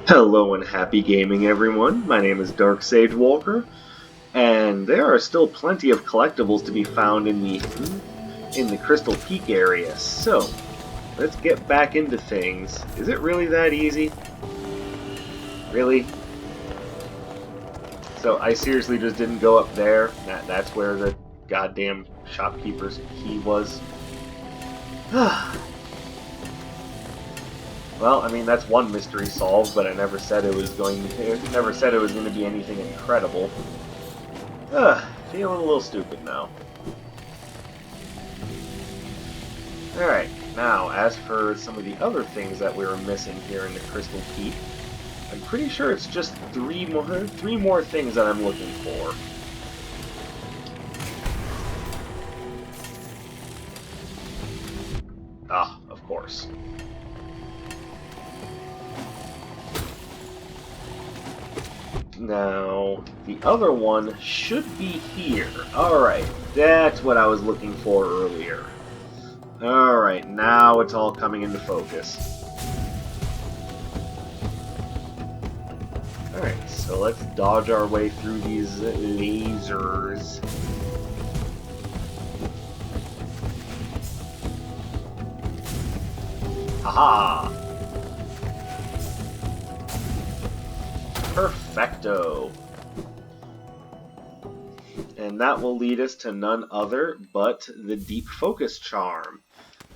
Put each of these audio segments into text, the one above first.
Hello and happy gaming, everyone. My name is Dark Sage Walker, and there are still plenty of collectibles to be found in the Crystal Peak area. So, let's get back into things. Is it really that easy? Really? So I seriously just didn't go up there. That's where the goddamn shopkeeper's key was. Well, I mean that's one mystery solved, but I never said it was going to be anything incredible. Feeling a little stupid now. Alright, now as for some of the other things that we were missing here in the Crystal Peak, I'm pretty sure it's just three more things that I'm looking for. Ah, of course. Now, the other one should be here. Alright, that's what I was looking for earlier. Alright, now it's all coming into focus. Alright, so let's dodge our way through these lasers. Haha! Perfecto! And that will lead us to none other but the Deep Focus Charm,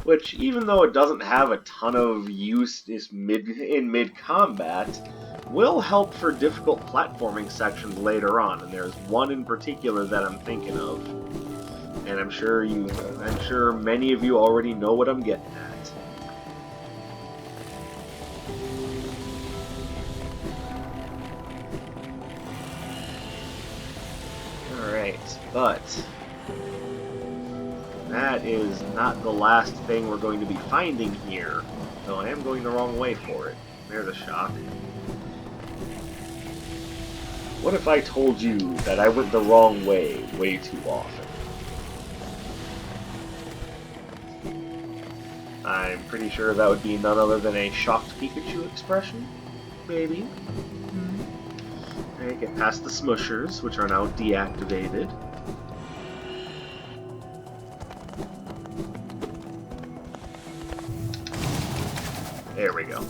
which, even though it doesn't have a ton of use in mid-combat, will help for difficult platforming sections later on, and there's one in particular that I'm thinking of. And I'm sure many of you already know what I'm getting at. Alright, but that is not the last thing we're going to be finding here, though I am going the wrong way for it. There's a shock. What if I told you that I went the wrong way too often? I'm pretty sure that would be none other than a shocked Pikachu expression. Maybe. Alright, get past the smushers, which are now deactivated. There we go.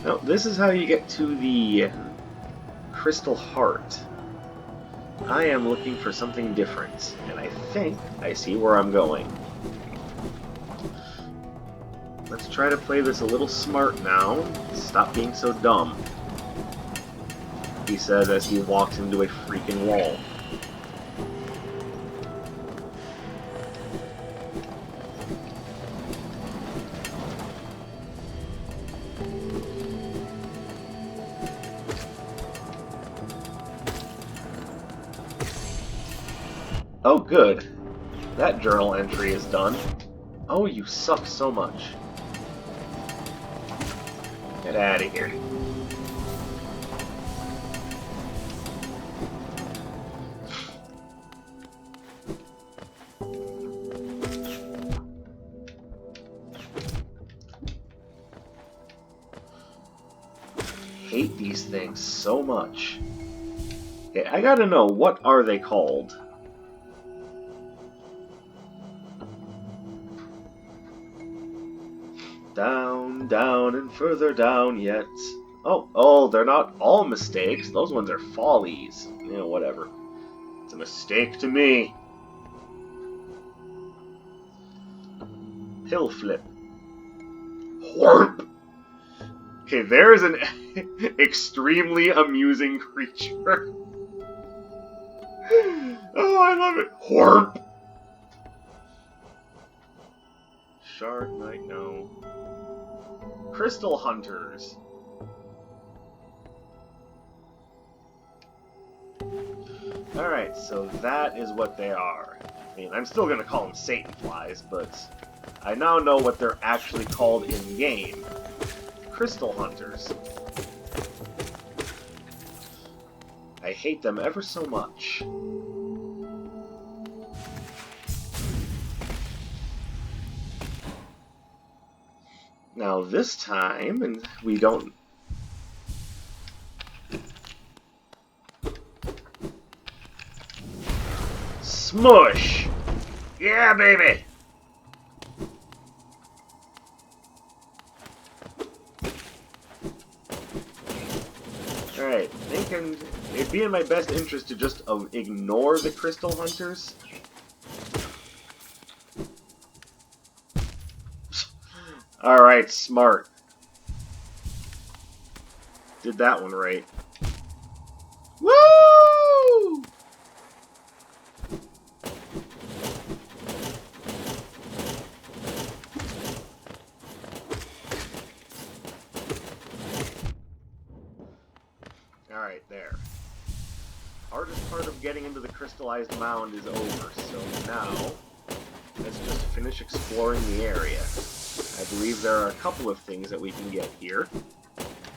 Now, this is how you get to the Crystal Heart. I am looking for something different, and I think I see where I'm going. Let's try to play this a little smart now. Stop being so dumb, he said as he walks into a freaking wall. Oh, good. That journal entry is done. Oh, you suck so much. Get out of here. Hate these things so much. Okay, I gotta know, what are they called? Down, down, and further down yet. Oh, they're not all mistakes. Those ones are follies. You know, whatever. It's a mistake to me. Pill flip. Whorp! Okay, there's an extremely amusing creature. Oh, I love it. Whorp! Shard Knight, no. Crystal Hunters. Alright, so that is what they are. I mean, I'm still gonna call them Satan Flies, but I now know what they're actually called in-game. Crystal Hunters. I hate them ever so much. Now this time, and we don't... Smush! Yeah, baby! Alright, thinking it'd be in my best interest to just ignore the crystal hunters. Alright, smart. Did that one right. Woo! Alright, there. Hardest part of getting into the crystallized mound is over, so now let's just finish exploring the area. I believe there are a couple of things that we can get here.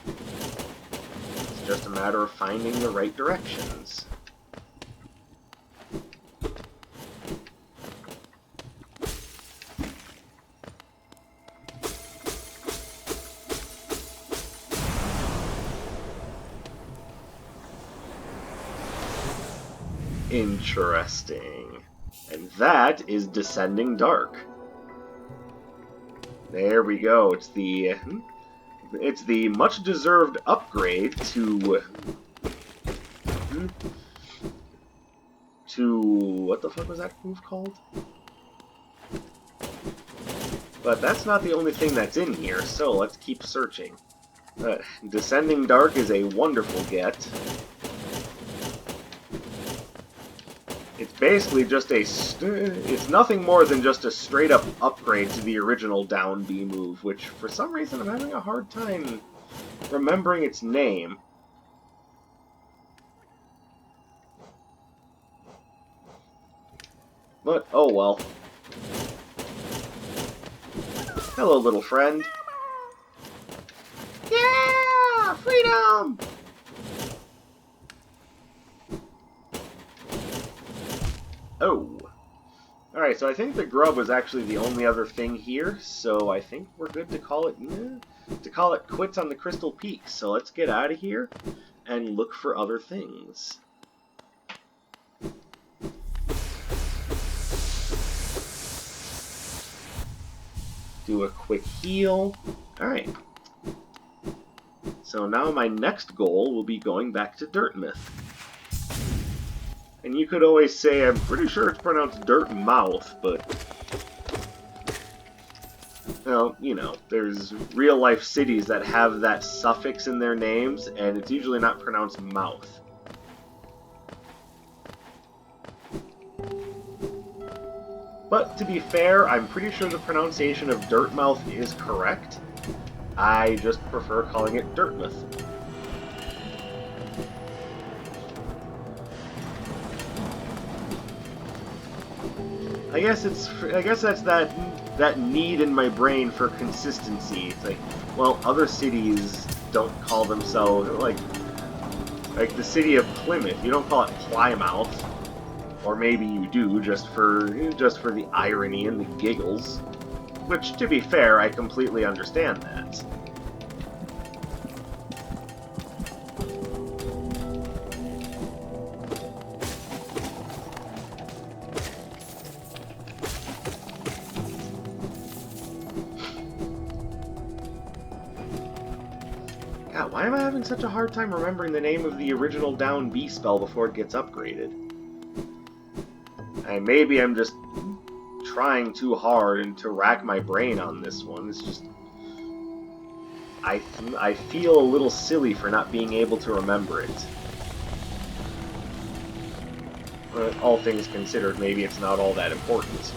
It's just a matter of finding the right directions. Interesting. And that is Descending Dark. There we go. It's the much-deserved upgrade to what the fuck was that move called? But that's not the only thing that's in here, so let's keep searching. Descending Dark is a wonderful get. It's basically just it's nothing more than just a straight-up upgrade to the original down B move, which for some reason I'm having a hard time remembering its name. But, oh well. Hello, little friend. Yeah! Freedom! Oh. Alright, so I think the grub was actually the only other thing here, so I think we're good to call it quits on the Crystal Peak. So let's get out of here and look for other things. Do a quick heal. Alright. So now my next goal will be going back to Dirtmouth. And you could always say, I'm pretty sure it's pronounced Dirtmouth, but... well, you know, there's real-life cities that have that suffix in their names, and it's usually not pronounced mouth. But, to be fair, I'm pretty sure the pronunciation of Dirtmouth is correct. I just prefer calling it Dirtmouth. I guess that's that need in my brain for consistency. It's like, well, other cities don't call themselves like the city of Plymouth. You don't call it Plymouth, or maybe you do just for the irony and the giggles. Which, to be fair, I completely understand that. God, why am I having such a hard time remembering the name of the original down B spell before it gets upgraded? And maybe I'm just trying too hard and to rack my brain on this one. It's just... I feel a little silly for not being able to remember it. But all things considered, maybe it's not all that important.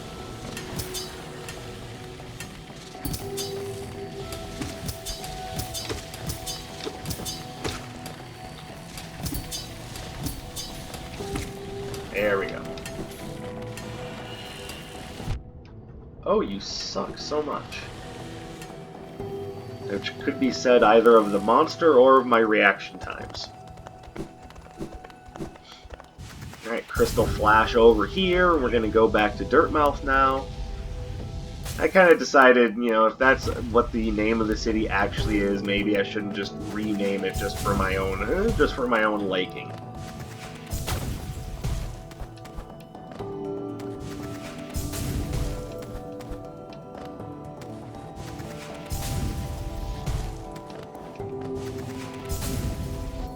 There we go. Oh, you suck so much. Which could be said either of the monster or of my reaction times. Alright, Crystal Flash over here. We're going to go back to Dirtmouth now. I kind of decided, you know, if that's what the name of the city actually is, maybe I shouldn't just rename it just for my own liking.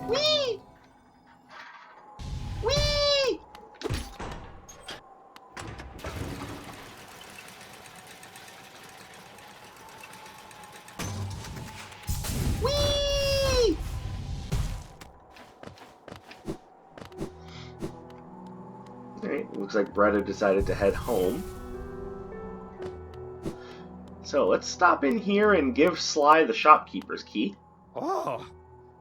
Whee! Whee! Whee! Alright, looks like Brett had decided to head home. So let's stop in here and give Sly the shopkeeper's key. Oh,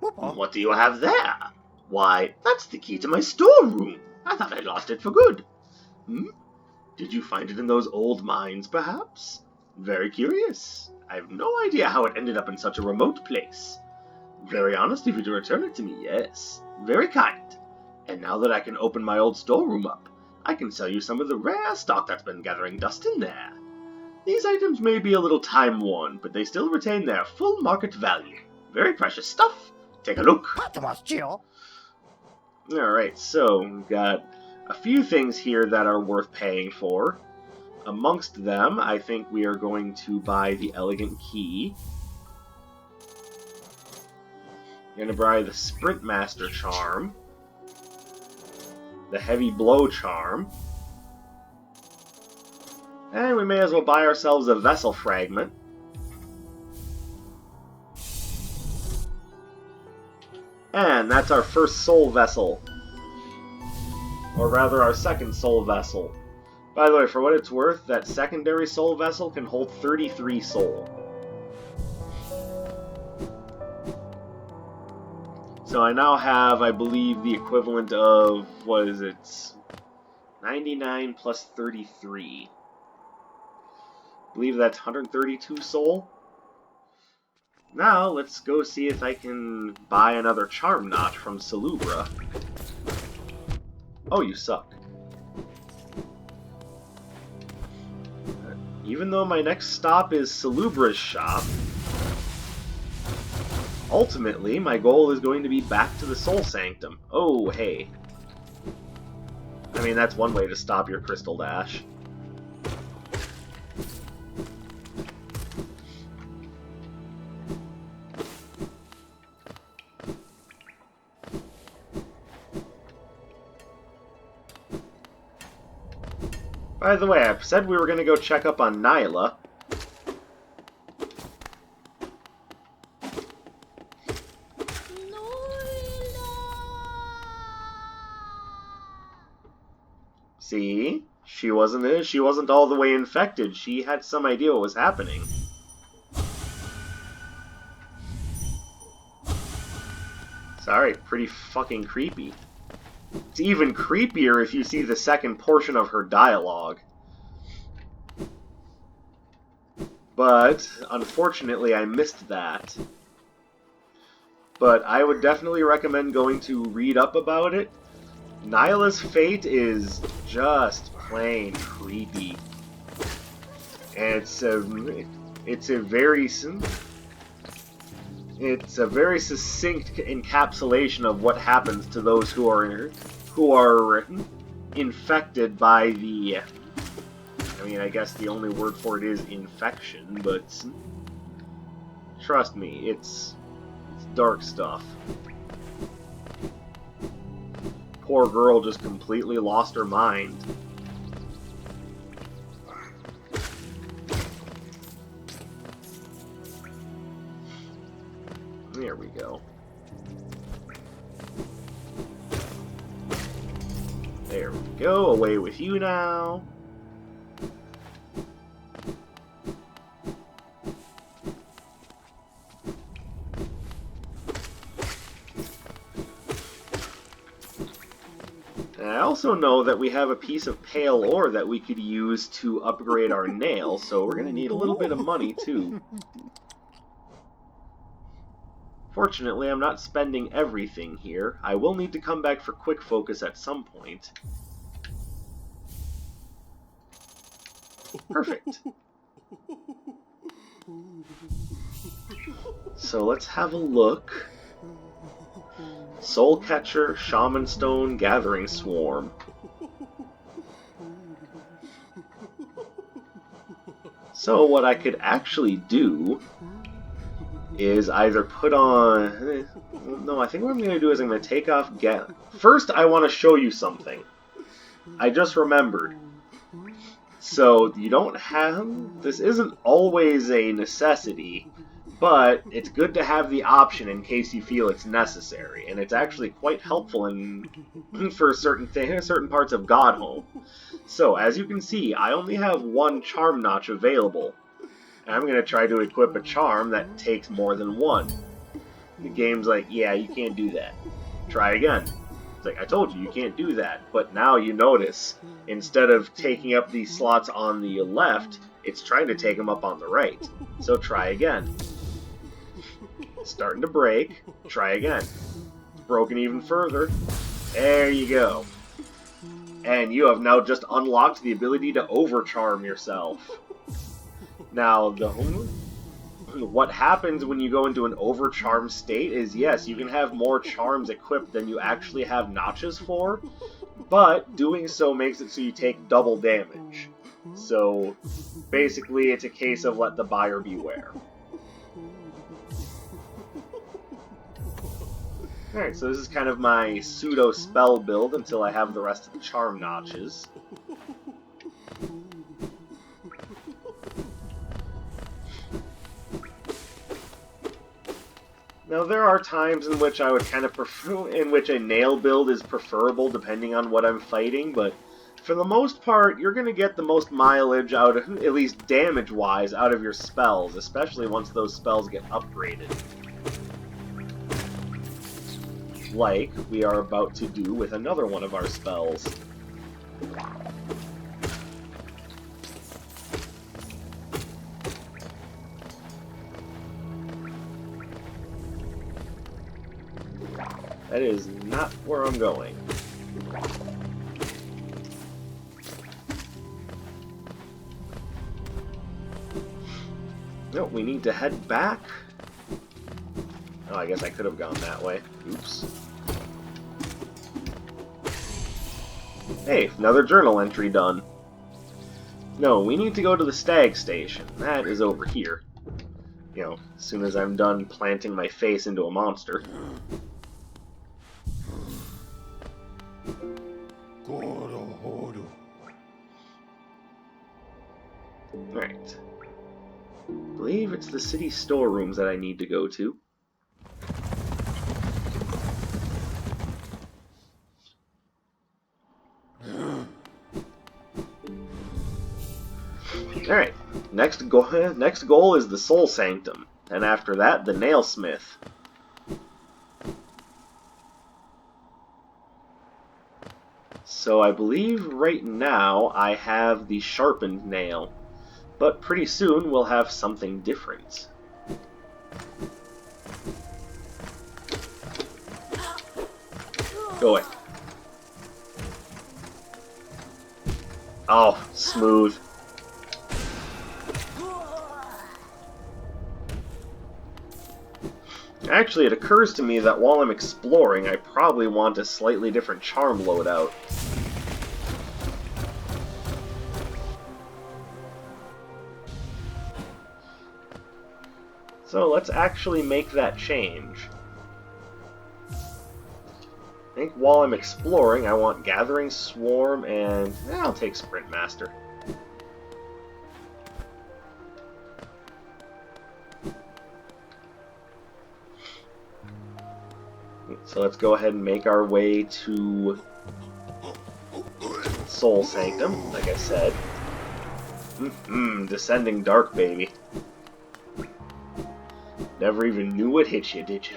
What do you have there? Why, that's the key to my storeroom. I thought I'd lost it for good. Did you find it in those old mines, perhaps? Very curious. I have no idea how it ended up in such a remote place. Very honest of you to return it to me, yes. Very kind. And now that I can open my old storeroom up, I can sell you some of the rare stock that's been gathering dust in there. These items may be a little time-worn, but they still retain their full market value. Very precious stuff. Take a look. Alright, so we've got a few things here that are worth paying for. Amongst them, I think we are going to buy the Elegant Key. We're going to buy the Sprint Master Charm. The Heavy Blow Charm. And we may as well buy ourselves a Vessel Fragment. And that's our first soul vessel. Or rather, our second soul vessel. By the way, for what it's worth, that secondary soul vessel can hold 33 soul. So I now have, I believe, the equivalent of, what is it? 99 plus 33. I believe that's 132 soul. Now, let's go see if I can buy another Charm Knot from Salubra. Oh, you suck. Even though my next stop is Salubra's shop, ultimately, my goal is going to be back to the Soul Sanctum. Oh, hey. I mean, that's one way to stop your Crystal Dash. By the way, I said we were going to go check up on Nyla. See? She wasn't all the way infected. She had some idea what was happening. Sorry, pretty fucking creepy. It's even creepier if you see the second portion of her dialogue. But, unfortunately, I missed that. But I would definitely recommend going to read up about it. Nyla's fate is just plain creepy. And it's a very succinct encapsulation of what happens to those who are infected by the, I mean, I guess the only word for it is infection, but trust me, it's dark stuff. Poor girl just completely lost her mind. There we go. There we go. Away with you now. And I also know that we have a piece of pale ore that we could use to upgrade our nail, so we're going to need a little bit of money too. Fortunately, I'm not spending everything here. I will need to come back for quick focus at some point. Perfect. So let's have a look. Soul Catcher, Shaman Stone, Gathering Swarm. So what I could actually do is either put on... No, I think what I'm going to do is I'm going to take off... First, I want to show you something. I just remembered. So, you don't have... This isn't always a necessity, but it's good to have the option in case you feel it's necessary. And it's actually quite helpful for certain parts of Godhome. So, as you can see, I only have one charm notch available. And I'm going to try to equip a charm that takes more than one. The game's like, yeah, you can't do that. Try again. It's like, I told you, you can't do that. But now you notice, instead of taking up these slots on the left, it's trying to take them up on the right. So try again. Starting to break. Try again. Broken even further. There you go. And you have now just unlocked the ability to overcharm yourself. Now, what happens when you go into an overcharm state is, yes, you can have more charms equipped than you actually have notches for, but doing so makes it so you take double damage. So, basically, it's a case of let the buyer beware. Alright, so this is kind of my pseudo-spell build until I have the rest of the charm notches. Now, there are times in which I would kind of prefer, in which a nail build is preferable depending on what I'm fighting, but for the most part, you're going to get the most mileage out of, at least damage-wise, out of your spells, especially once those spells get upgraded. Like we are about to do with another one of our spells. That is not where I'm going. No, we need to head back. Oh, I guess I could have gone that way. Oops. Hey, another journal entry done. No, we need to go to the Stag Station. That is over here. You know, as soon as I'm done planting my face into a monster. Alright. I believe it's the city storerooms that I need to go to. Alright, next goal is the Soul Sanctum, and after that, the Nailsmith. So I believe right now I have the Sharpened Nail, but pretty soon we'll have something different. Go away. Oh, smooth. Actually, it occurs to me that while I'm exploring, I probably want a slightly different charm loadout. So let's actually make that change. I think while I'm exploring, I want Gathering Swarm and... I'll take Sprint Master. So let's go ahead and make our way to Soul Sanctum, like I said. Descending Dark, baby. Never even knew what hit you, did you?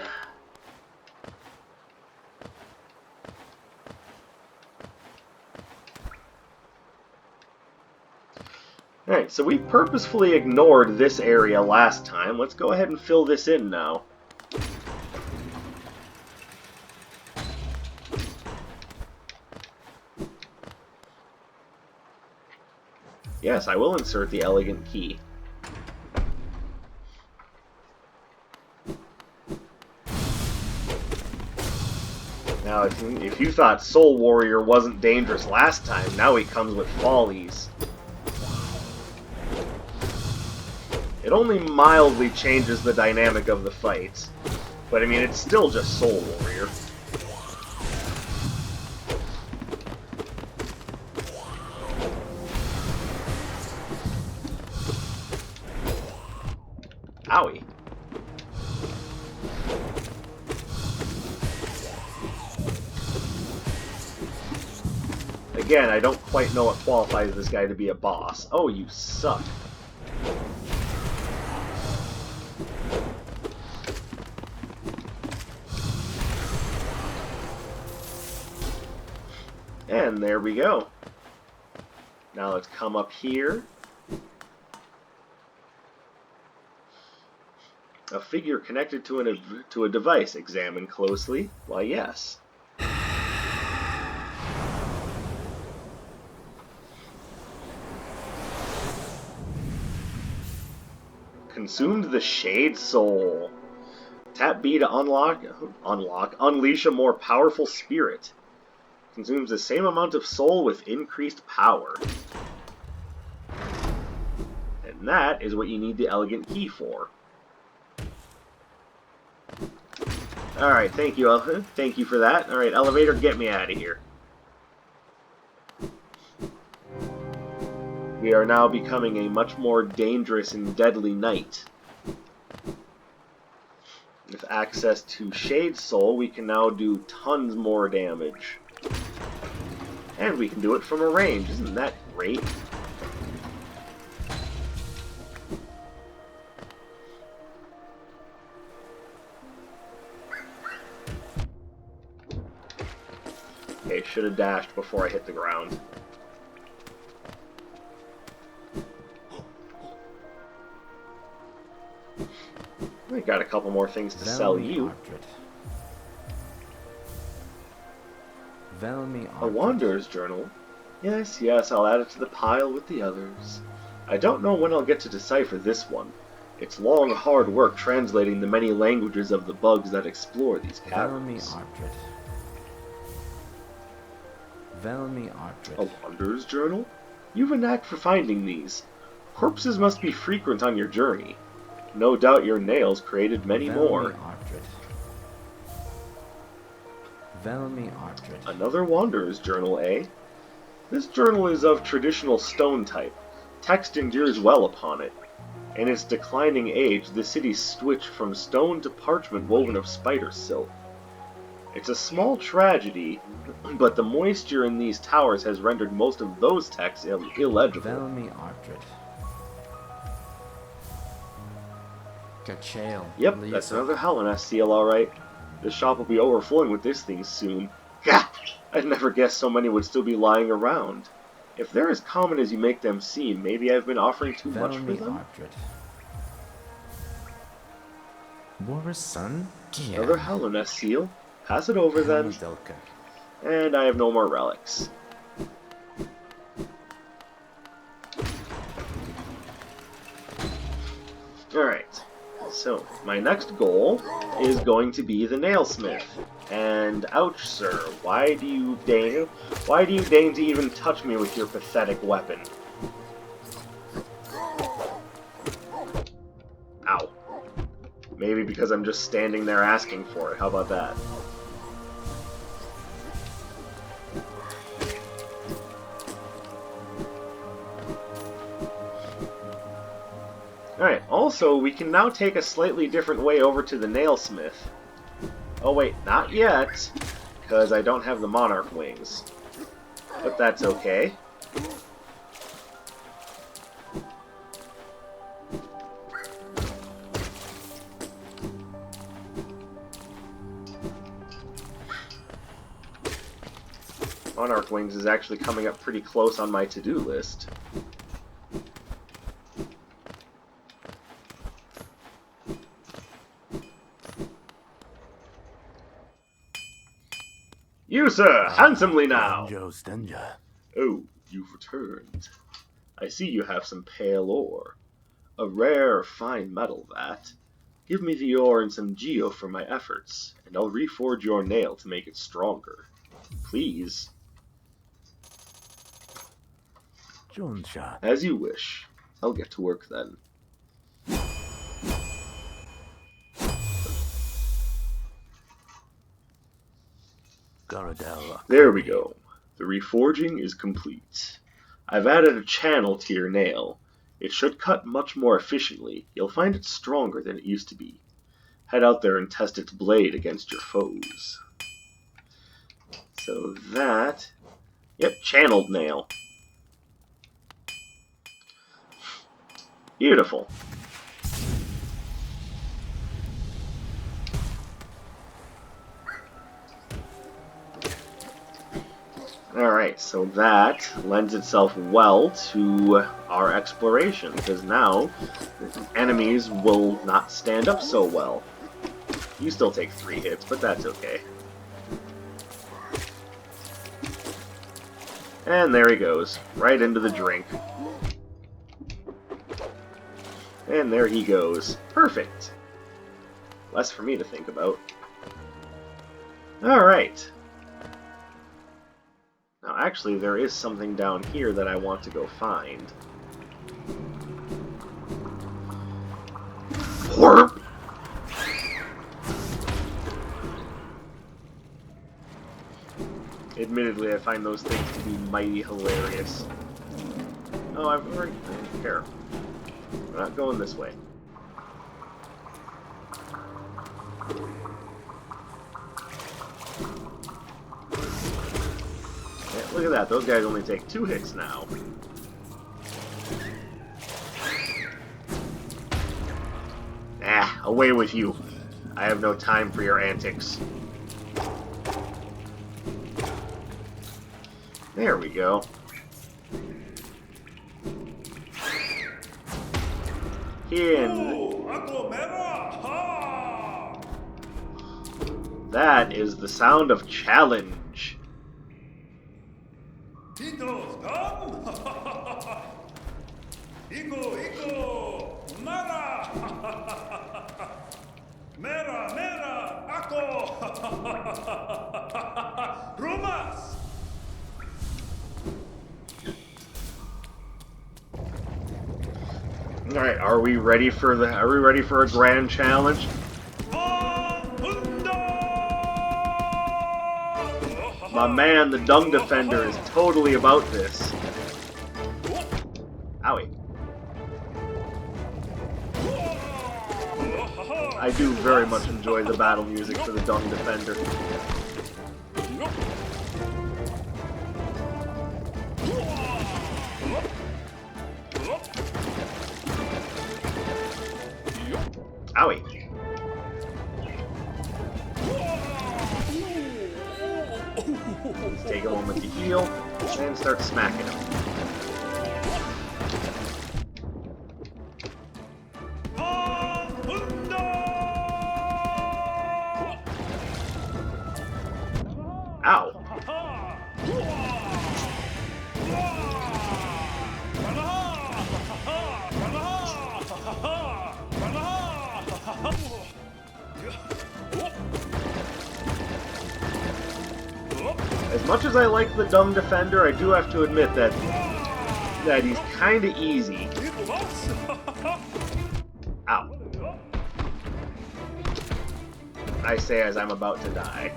Alright, so we purposefully ignored this area last time. Let's go ahead and fill this in now. Yes, I will insert the elegant key. If you thought Soul Warrior wasn't dangerous last time, now he comes with follies. It only mildly changes the dynamic of the fight. But I mean, it's still just Soul Warrior. Owie. Again, I don't quite know what qualifies this guy to be a boss. Oh, you suck. And there we go. Now let's come up here. A figure connected to a device. Examine closely. Why, yes. Consumed the Shade Soul. Tap B to unleash a more powerful spirit. Consumes the same amount of soul with increased power. And that is what you need the elegant key for. Alright, thank you. Thank you for that. Alright, elevator, get me out of here. We are now becoming a much more dangerous and deadly knight. With access to Shade Soul, we can now do tons more damage. And we can do it from a range. Isn't that great? Okay, should have dashed before I hit the ground. We got a couple more things to sell you. A Wanderer's Journal? Yes, yes, I'll add it to the pile with the others. I don't know when I'll get to decipher this one. It's long, hard work translating the many languages of the bugs that explore these caverns. A Wanderer's Journal? You've a knack for finding these. Corpses must be frequent on your journey. No doubt your nails created many more. Another Wanderer's Journal, eh? This journal is of traditional stone type. Text endures well upon it. In its declining age, the city switched from stone to parchment woven of spider silk. It's a small tragedy, but the moisture in these towers has rendered most of those texts illegible. Yep, that's another Helena seal, alright. This shop will be overflowing with this thing soon. Gah! I'd never guessed so many would still be lying around. If they're as common as you make them seem, maybe I've been offering too much for them? Another Helena seal. Pass it over then. And I have no more relics. Alright. So, my next goal is going to be the nailsmith. And ouch, sir, why do you deign to even touch me with your pathetic weapon? Ow. Maybe because I'm just standing there asking for it. How about that? Alright, also, we can now take a slightly different way over to the nailsmith. Oh wait, not yet, because I don't have the monarch wings. But that's okay. Monarch wings is actually coming up pretty close on my to-do list. You, sir, handsomely now! Oh, you've returned. I see you have some pale ore. A rare, fine metal, that. Give me the ore and some geo for my efforts, and I'll reforge your nail to make it stronger. Please. As you wish. I'll get to work then. There we go. The reforging is complete. I've added a channel to your nail. It should cut much more efficiently. You'll find it stronger than it used to be. Head out there and test its blade against your foes. So that... Yep, channeled nail. Beautiful. Alright, so that lends itself well to our exploration, because now enemies will not stand up so well. You still take 3 hits, but that's okay. And there he goes, right into the drink. And there he goes. Perfect! Less for me to think about. Alright. Now, actually, there is something down here that I want to go find. Warp! Admittedly, I find those things to be mighty hilarious. Oh, I don't care. We're not going this way. Yeah, look at that, those guys only take 2 hits now. Ah, away with you. I have no time for your antics. There we go. That is the sound of challenge. Alright, are we ready for a grand challenge? My man, the Dung Defender, is totally about this. Owie. I do very much enjoy the battle music for the Dung Defender. Owie. Let's take a moment to heal, and start smacking him. Ow! As much as I like the Dung Defender, I do have to admit that he's kinda easy. Ow. I say as I'm about to die.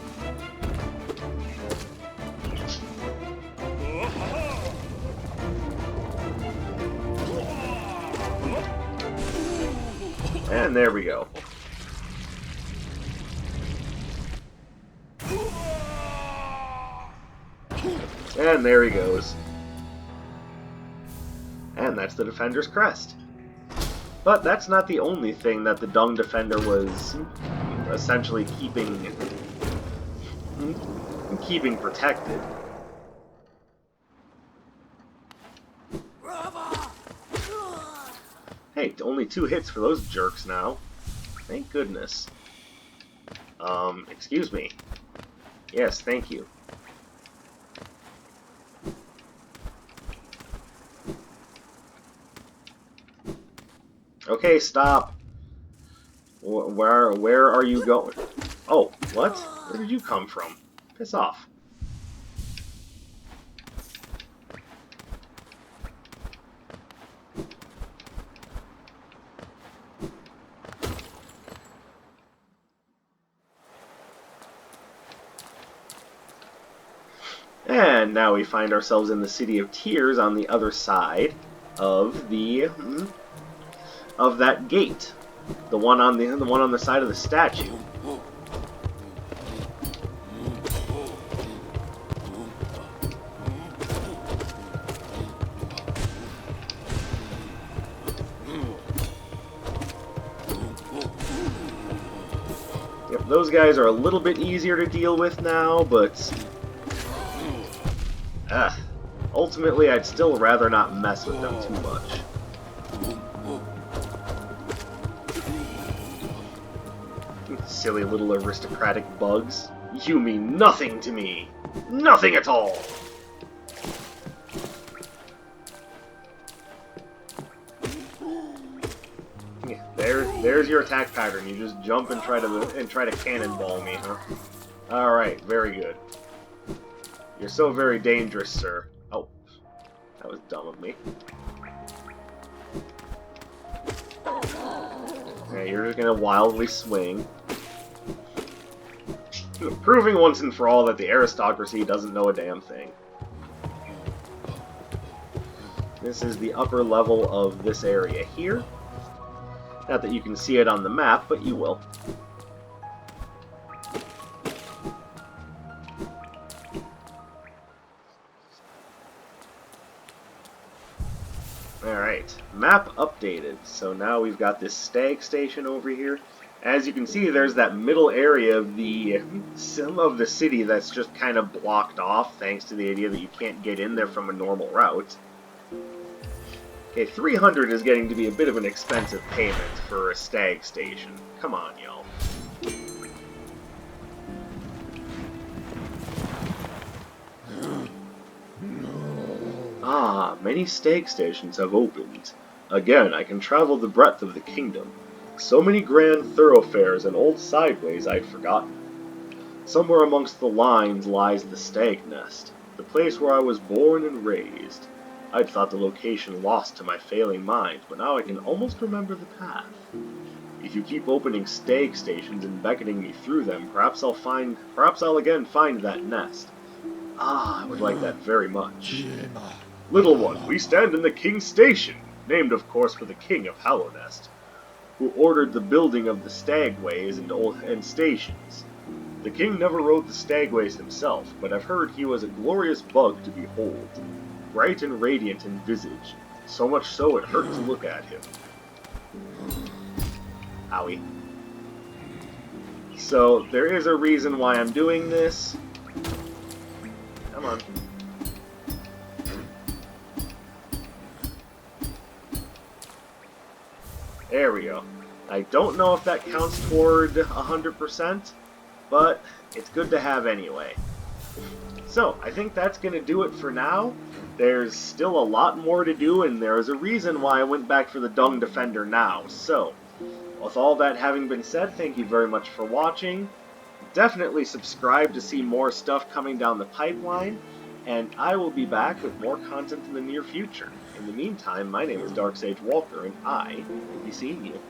And there we go. And there he goes. And that's the Defender's crest. But that's not the only thing that the Dung Defender was essentially keeping protected. Hey, only 2 hits for those jerks now. Thank goodness. Excuse me. Yes, thank you. Okay, stop. Where are you going? Oh, what? Where did you come from? Piss off. And now we find ourselves in the City of Tears on the other side of that gate. The one on the side of the statue. Yep, those guys are a little bit easier to deal with now, but ultimately I'd still rather not mess with them too much. Silly little aristocratic bugs. You mean nothing to me. Nothing at all. Yeah, there's your attack pattern. You just jump and try to cannonball me, huh? Alright, very good. You're so very dangerous, sir. Oh, that was dumb of me. Yeah, you're just gonna wildly swing. Proving once and for all that the aristocracy doesn't know a damn thing. This is the upper level of this area here. Not that you can see it on the map, but you will. Alright, map updated. So now we've got this Stag Station over here. As you can see, there's that middle area of the city that's just kind of blocked off, thanks to the idea that you can't get in there from a normal route. Okay, 300 is getting to be a bit of an expensive payment for a Stag Station. Come on, y'all. Ah, many Stag Stations have opened. Again, I can travel the breadth of the kingdom. So many grand thoroughfares and old sideways I'd forgotten. Somewhere amongst the lines lies the Stag Nest, the place where I was born and raised. I'd thought the location lost to my failing mind, but now I can almost remember the path. If you keep opening Stag Stations and beckoning me through them, perhaps I'll again find that nest. Ah, I would like that very much. Little one, we stand in the King's Station, named of course for the King of Hallownest, who ordered the building of the stagways and stations. The king never rode the stagways himself, but I've heard he was a glorious bug to behold, bright and radiant in visage, so much so it hurt to look at him. Owie. So, there is a reason why I'm doing this. Come on. There we go. I don't know if that counts toward 100%, but it's good to have anyway. So, I think that's going to do it for now. There's still a lot more to do, and there's a reason why I went back for the Dung Defender now. So, with all that having been said, thank you very much for watching. Definitely subscribe to see more stuff coming down the pipeline, and I will be back with more content in the near future. In the meantime, my name is Dark Sage Walker, and I will be seeing you.